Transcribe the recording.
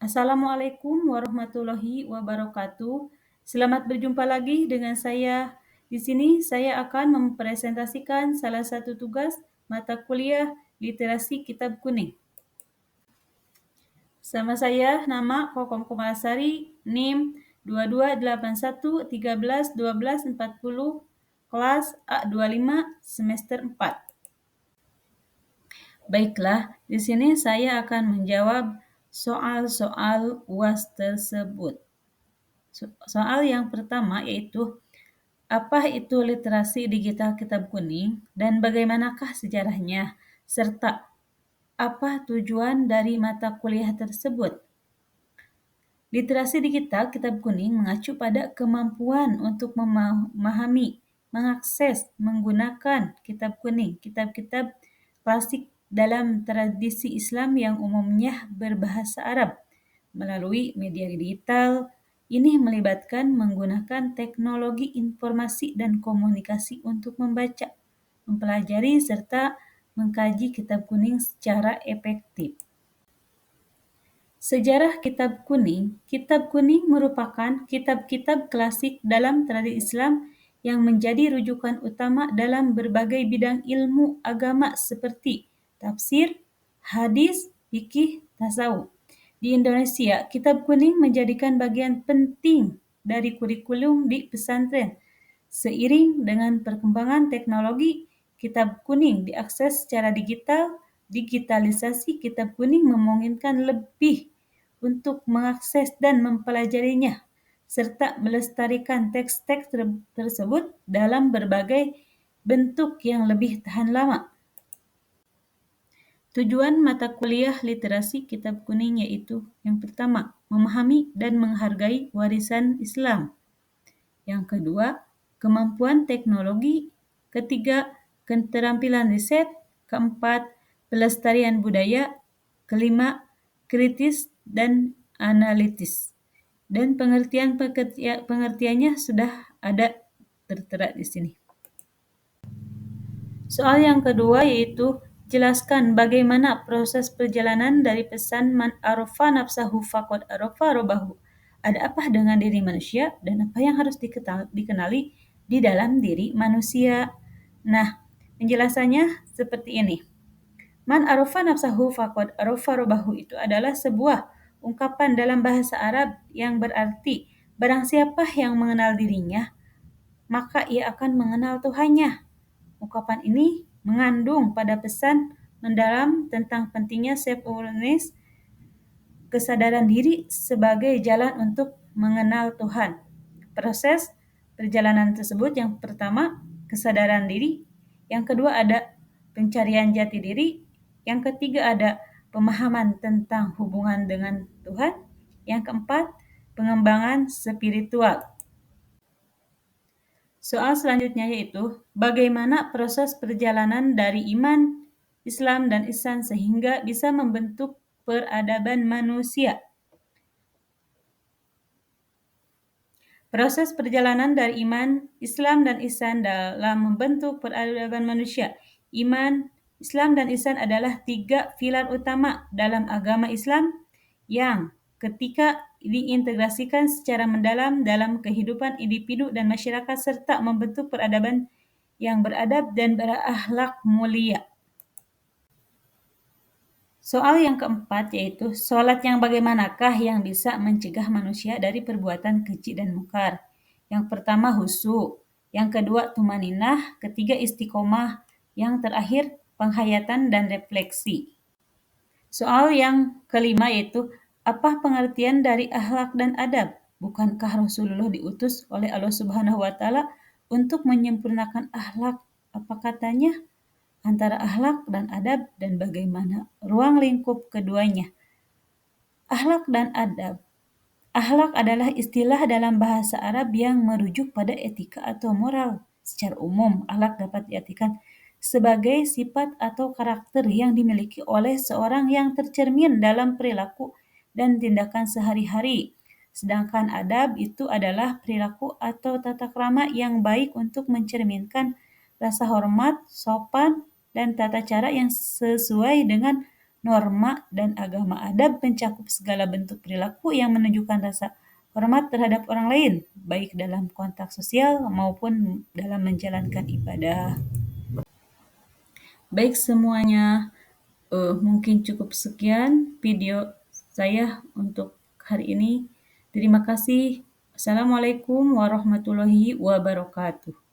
Assalamualaikum warahmatullahi wabarakatuh. Selamat berjumpa lagi dengan saya. Di sini saya akan mempresentasikan salah satu tugas mata kuliah Literasi Kitab Kuning. Sama saya, nama Kokom Komalasari, NIM 2281131240, kelas A25, semester 4. Baiklah, di sini saya akan menjawab soal-soal UAS tersebut. Soal yang pertama yaitu, apa itu literasi digital kitab kuning dan bagaimanakah sejarahnya, serta apa tujuan dari mata kuliah tersebut? Literasi digital kitab kuning mengacu pada kemampuan untuk memahami, mengakses, menggunakan kitab kuning, kitab-kitab klasik dalam tradisi Islam yang umumnya berbahasa Arab melalui media digital. Ini melibatkan menggunakan teknologi informasi dan komunikasi untuk membaca, mempelajari, serta mengkaji kitab kuning secara efektif. Sejarah Kitab Kuning. Kitab Kuning merupakan kitab-kitab klasik dalam tradisi Islam yang menjadi rujukan utama dalam berbagai bidang ilmu agama seperti tafsir, hadis, fikih, tasawuf. Di Indonesia, Kitab Kuning menjadikan bagian penting dari kurikulum di pesantren. Seiring dengan perkembangan teknologi, Kitab Kuning diakses secara digital. Digitalisasi Kitab Kuning memungkinkan lebih untuk mengakses dan mempelajarinya, serta melestarikan teks-teks tersebut dalam berbagai bentuk yang lebih tahan lama. Tujuan mata kuliah literasi kitab kuning yaitu, yang pertama, memahami dan menghargai warisan Islam. Yang kedua, kemampuan teknologi. Ketiga, keterampilan riset. Keempat, pelestarian budaya. Kelima, kritis dan analitis. Dan pengertiannya sudah ada tertera di sini. Soal yang kedua yaitu, jelaskan bagaimana proses perjalanan dari pesan man arafa nafsahu faqad arafa rabbahu. Ada apa dengan diri manusia dan apa yang harus dikenali di dalam diri manusia? Nah, penjelasannya seperti ini. Man arafa nafsahu faqad arafa rabbahu itu adalah sebuah ungkapan dalam bahasa Arab yang berarti barang siapa yang mengenal dirinya, maka ia akan mengenal Tuhannya. Ungkapan ini mengandung pada pesan mendalam tentang pentingnya self-awareness, kesadaran diri sebagai jalan untuk mengenal Tuhan. Proses perjalanan tersebut, yang pertama, kesadaran diri. Yang kedua ada pencarian jati diri. Yang ketiga ada pemahaman tentang hubungan dengan Tuhan. Yang keempat, pengembangan spiritual. Soal selanjutnya yaitu, bagaimana proses perjalanan dari iman, Islam, dan ihsan sehingga bisa membentuk peradaban manusia. Proses perjalanan dari iman, Islam, dan ihsan dalam membentuk peradaban manusia. Iman, Islam, dan ihsan adalah 3 pilar utama dalam agama Islam yang ketika diintegrasikan secara mendalam dalam kehidupan individu dan masyarakat serta membentuk peradaban yang beradab dan berakhlak mulia. Soal yang keempat yaitu, sholat yang bagaimanakah yang bisa mencegah manusia dari perbuatan keji dan mungkar? Yang pertama khusyuk, yang kedua tumaninah, ketiga istiqomah, yang terakhir penghayatan dan refleksi. Soal yang kelima yaitu, apa pengertian dari akhlak dan adab? Bukankah Rasulullah diutus oleh Allah Subhanahu wa Ta'ala untuk menyempurnakan akhlak? Apa katanya? Antara akhlak dan adab dan bagaimana ruang lingkup keduanya. Akhlak dan adab. Akhlak adalah istilah dalam bahasa Arab yang merujuk pada etika atau moral. Secara umum, akhlak dapat diartikan sebagai sifat atau karakter yang dimiliki oleh seorang yang tercermin dalam perilaku dan tindakan sehari-hari. Sedangkan adab itu adalah perilaku atau tata krama yang baik untuk mencerminkan rasa hormat, sopan, dan tata cara yang sesuai dengan Norma dan agama adab mencakup segala bentuk perilaku yang menunjukkan rasa hormat terhadap orang lain, baik dalam konteks sosial maupun dalam menjalankan ibadah. Baik semuanya, mungkin cukup sekian video saya untuk hari ini. Terima kasih. Assalamualaikum warahmatullahi wabarakatuh.